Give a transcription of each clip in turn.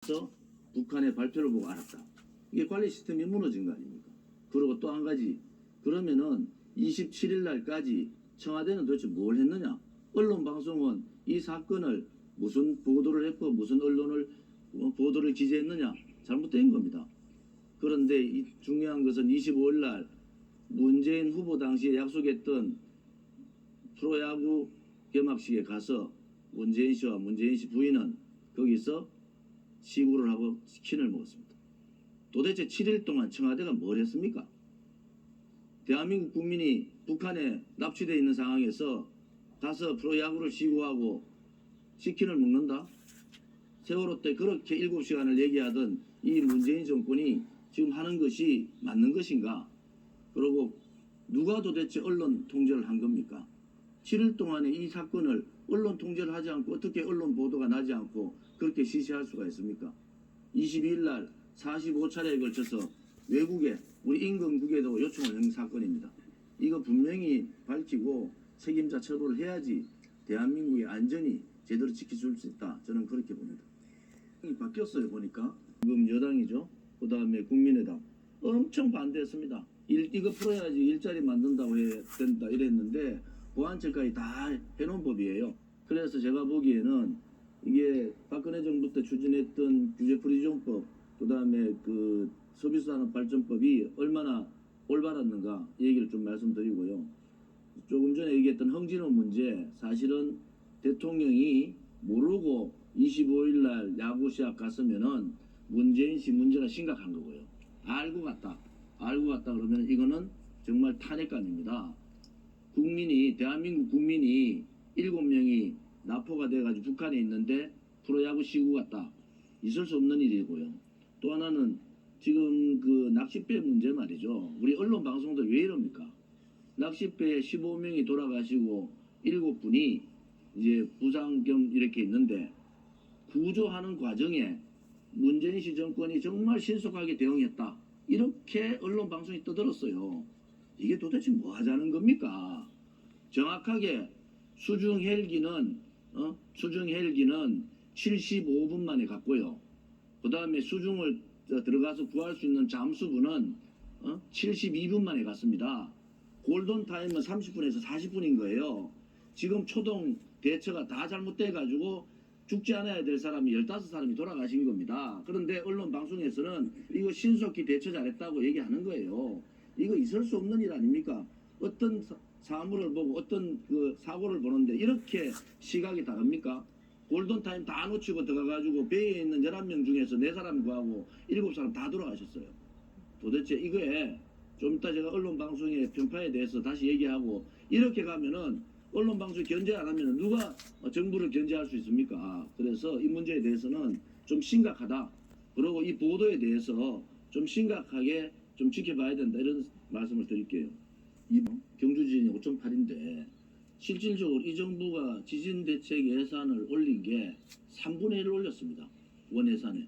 그래서 북한의 발표를 보고 알았다. 이게 관리 시스템이 무너진 거 아닙니까? 그리고 또 한 가지, 그러면은 27일 날까지 청와대는 도대체 뭘 했느냐? 언론 방송은 이 사건을 무슨 보도를 했고 무슨 언론을 보도를 기재했느냐? 잘못된 겁니다. 그런데 이 중요한 것은 25일 날 문재인 후보 당시에 약속했던 프로야구 개막식에 가서 문재인 씨와 문재인 씨 부인은 거기서 시구를 하고 치킨을 먹었습니다. 도대체 7일 동안 청와대가 뭘 했습니까? 대한민국 국민이 북한에 납치되어 있는 상황에서 가서 프로야구를 시구하고 치킨을 먹는다? 세월호 때 그렇게 7시간을 얘기하던 이 문재인 정권이 지금 하는 것이 맞는 것인가? 그리고 누가 도대체 언론 통제를 한 겁니까? 7일 동안에 이 사건을 언론 통제를 하지 않고 어떻게 언론 보도가 나지 않고 그렇게 시시할 수가 있습니까? 22일 날 45차례에 걸쳐서 외국에 우리 인근국에도 요청을 한 사건입니다. 이거 분명히 밝히고 책임자 처벌을 해야지 대한민국의 안전이 제대로 지켜줄 수 있다. 저는 그렇게 봅니다. 바뀌었어요. 보니까 지금 여당이죠. 그 다음에 국민의당 엄청 반대했습니다. 이거 풀어야지 일자리 만든다고 해야 된다 이랬는데 보완책까지 다 해놓은 법이에요. 그래서 제가 보기에는 이게 박근혜 정부 때 추진했던 규제프리존법, 그 다음에 그 서비스산업발전법이 얼마나 올바랐는가 얘기를 좀 말씀드리고요. 조금 전에 얘기했던 홍진호 문제, 사실은 대통령이 모르고 25일 날 야구 시합 갔으면은 문재인 씨 문제가 심각한 거고요. 알고 갔다 그러면 이거는 정말 탄핵감입니다. 국민이, 대한민국 국민이 7명이 납포가 돼가지고 북한에 있는데 프로야구 시구 갔다. 있을 수 없는 일이고요. 또 하나는 지금 그 낚싯배 문제 말이죠. 우리 언론 방송들 왜 이럽니까? 낚싯배에 15명이 돌아가시고 7분이 이제 부상 겸 이렇게 있는데 구조하는 과정에 문재인 씨 정권이 정말 신속하게 대응했다. 이렇게 언론 방송이 떠들었어요. 이게 도대체 뭐 하자는 겁니까? 정확하게 수중 헬기는 75분 만에 갔고요. 그 다음에 수중을 들어가서 구할 수 있는 잠수부는 72분 만에 갔습니다. 골든타임은 30분에서 40분인 거예요. 지금 초동 대처가 다 잘못돼가지고 죽지 않아야 될 사람이 15사람이 돌아가신 겁니다. 그런데 언론 방송에서는 이거 신속히 대처 잘했다고 얘기하는 거예요. 이거 있을 수 없는 일 아닙니까? 어떤 사물을 보고 어떤 그 사고를 보는데 이렇게 시각이 다릅니까? 골든타임 다 놓치고 들어가가지고 배에 있는 11명 중에서 4사람 구하고 7사람 다 돌아가셨어요. 도대체 이거에 좀 이따 제가 언론 방송의 편파에 대해서 다시 얘기하고 이렇게 가면은 언론 방송 견제 안 하면 누가 정부를 견제할 수 있습니까? 그래서 이 문제에 대해서는 좀 심각하다. 그리고 이 보도에 대해서 좀 심각하게 좀 지켜봐야 된다. 이런 말씀을 드릴게요. 이 경주 지진이 5.8인데 실질적으로 이 정부가 지진 대책 예산을 올린 게 3분의 1을 올렸습니다. 원 예산에.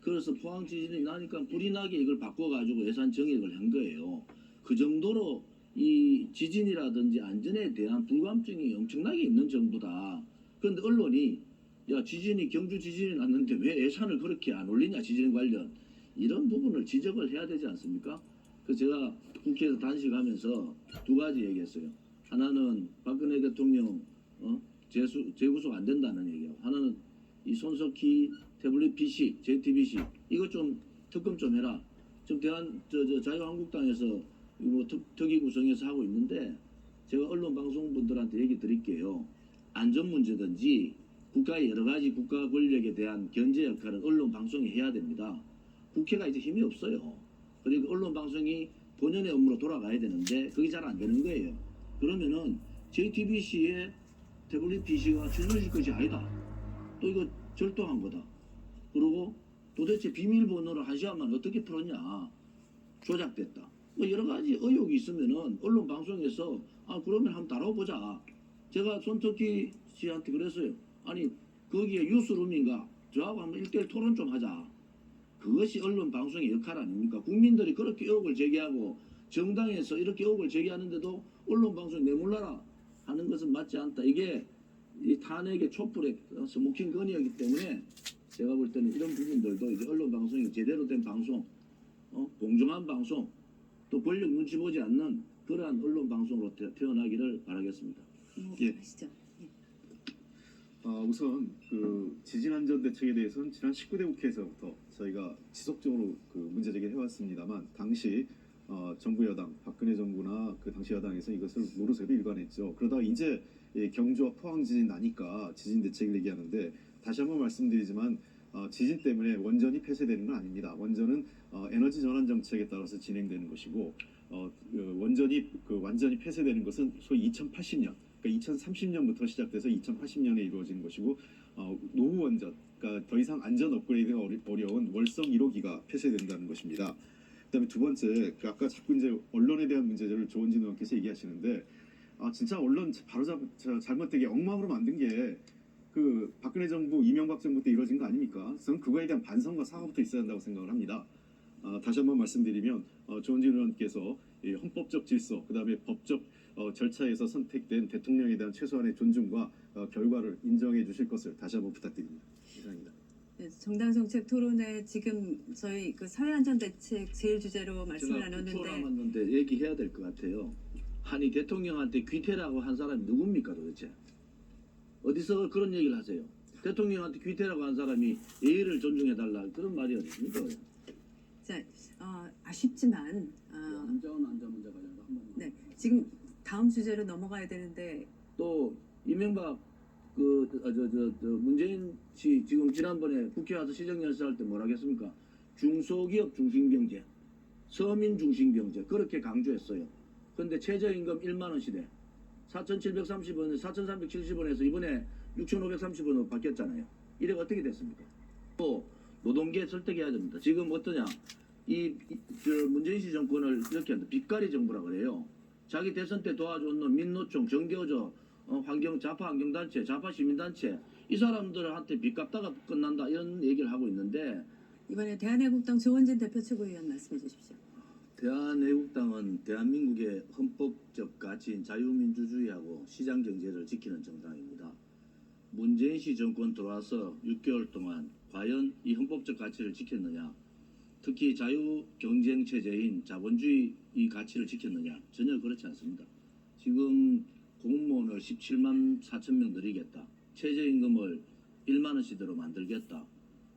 그래서 포항 지진이 나니까 불이 나게 이걸 바꿔가지고 예산 정액을 한 거예요. 그 정도로 이 지진이라든지 안전에 대한 불감증이 엄청나게 있는 정부다. 그런데 언론이 야 지진이 경주 지진이 났는데 왜 예산을 그렇게 안 올리냐 지진 관련 이런 부분을 지적을 해야 되지 않습니까? 그래서 제가 국회에서 단식하면서 2가지 얘기했어요. 하나는 박근혜 대통령 재구속 안 된다는 얘기예요. 하나는 이 손석희 태블릿 PC, JTBC 이거 좀 특검 좀 해라. 지금 자유한국당에서 뭐 특위 구성해서 하고 있는데 제가 언론 방송분들한테 얘기 드릴게요. 안전 문제든지 국가의 여러 가지 국가 권력에 대한 견제 역할은 언론 방송이 해야 됩니다. 국회가 이제 힘이 없어요. 그리고 언론 방송이 본연의 업무로 돌아가야 되는데 그게 잘 안 되는 거예요. 그러면은 JTBC의 태블릿 PC가 최순실 것이 아니다. 또 이거 절도한 거다. 그리고 도대체 비밀번호를 1시간만 어떻게 풀었냐. 조작됐다. 뭐 여러 가지 의혹이 있으면은 언론 방송에서 그러면 한번 다뤄보자. 제가 손석희 씨한테 그랬어요. 아니 거기에 뉴스룸인가 저하고 한번 1대1 토론 좀 하자. 그것이 언론 방송의 역할 아닙니까? 국민들이 그렇게 의혹을 제기하고 정당에서 이렇게 의혹을 제기하는데도 언론 방송에 내몰라라 하는 것은 맞지 않다. 이게 이 탄핵의 촛불의 스모킹 건이었기 때문에 제가 볼 때는 이런 부분들도 이제 언론 방송이 제대로 된 방송, 공정한 방송, 또 권력 눈치 보지 않는 그러한 언론 방송으로 태어나기를 바라겠습니다. 예. 하시죠. 우선 그 지진 안전 대책에 대해서는 지난 19대 국회에서부터 저희가 지속적으로 그 문제 제기를 해왔습니다만 당시 정부 여당 박근혜 정부나 그 당시 여당에서 이것을 노르쇠로 일관했죠. 그러다가 이제 경주와 포항 지진 나니까 지진 대책을 얘기하는데 다시 한번 말씀드리지만 지진 때문에 원전이 폐쇄되는 건 아닙니다. 원전은 에너지 전환 정책에 따라서 진행되는 것이고 원전이 완전히 폐쇄되는 것은 소위 2080년 그러니까 2030년부터 시작돼서 2080년에 이루어지는 것이고 노후 원전, 그러니까 더 이상 안전 업그레이드가 어려운 월성 1호기가 폐쇄된다는 것입니다. 그다음에 두 번째, 아까 자꾸 이제 언론에 대한 문제를 조원진 의원께서 얘기하시는데 진짜 언론 바로 잘못되게 엉망으로 만든 게 그 박근혜 정부, 이명박 정부 때 이루어진 거 아닙니까? 저는 그거에 대한 반성과 사과부터 있어야 한다고 생각을 합니다. 다시 한번 말씀드리면 조원진 의원께서 이 헌법적 질서, 그다음에 법적 절차에서 선택된 대통령에 대한 최소한의 존중과 결과를 인정해 주실 것을 다시 한번 부탁드립니다. 이상입니다. 네, 정당 정책 토론회 지금 저희 그 사회안전대책 제일 주제로 말씀을 제가 9초 나눴는데 남았는데 얘기해야 될 것 같아요. 아니 대통령한테 귀태라고 한 사람이 누굽니까 도대체? 어디서 그런 얘기를 하세요? 대통령한테 귀태라고 한 사람이 예의를 존중해달라 그런 말이 어딨습니까? 자, 아쉽지만 안전 문제 관련해서 한 번만. 네, 지금 다음 주제로 넘어가야 되는데 또 이명박 문재인 씨 지금 지난번에 국회 와서 시정연설할 때 뭐라 했습니까? 중소기업 중심경제, 서민 중심경제 그렇게 강조했어요. 그런데 최저임금 1만 원 시대 4,730원, 4,370원에서 이번에 6,530원으로 바뀌었잖아요. 이래가 어떻게 됐습니까? 또 노동계 설득해야 됩니다. 지금 어떠냐? 문재인 씨 정권을 이렇게 한다. 빚가리 정부라 그래요. 자기 대선 때 도와준 놈 민노총, 정교조, 좌파 환경단체, 좌파 시민단체 이 사람들한테 빚 갚다가 끝난다 이런 얘기를 하고 있는데 이번에 대한애국당 조원진 대표 최고위원 말씀해 주십시오. 대한애국당은 대한민국의 헌법적 가치인 자유민주주의하고 시장경제를 지키는 정당입니다. 문재인 씨 정권 들어와서 6개월 동안 과연 이 헌법적 가치를 지켰느냐, 특히 자유경쟁체제인 자본주의 이 가치를 지켰느냐, 전혀 그렇지 않습니다. 지금 공무원을 17만 4천 명 늘리겠다, 최저임금을 1만 원씩으로 만들겠다,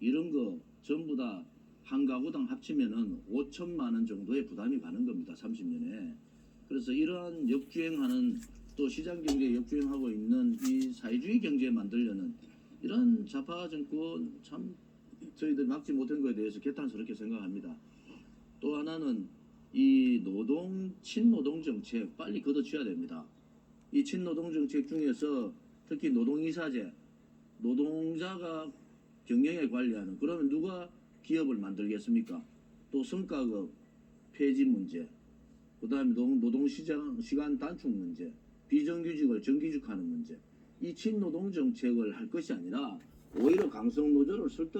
이런 거 전부 다 한 가구당 합치면은 5천만 원 정도의 부담이 가는 겁니다. 30년에. 그래서 이러한 역주행하는 또 시장 경제에 역주행하고 있는 이 사회주의 경제에 만들려는 이런 좌파 정권 참 저희들 막지 못한 것에 대해서 개탄스럽게 생각합니다. 또 하나는 이 친노동 정책 빨리 걷어쳐야 됩니다. 이 친노동 정책 중에서 특히 노동이사제, 노동자가 경영에 관리하는 그러면 누가 기업을 만들겠습니까? 또 성과급 폐지 문제, 그 다음에 노동시간 단축 문제, 비정규직을 정규직하는 문제, 이 친노동 정책을 할 것이 아니라 오히려 강성노조를 설득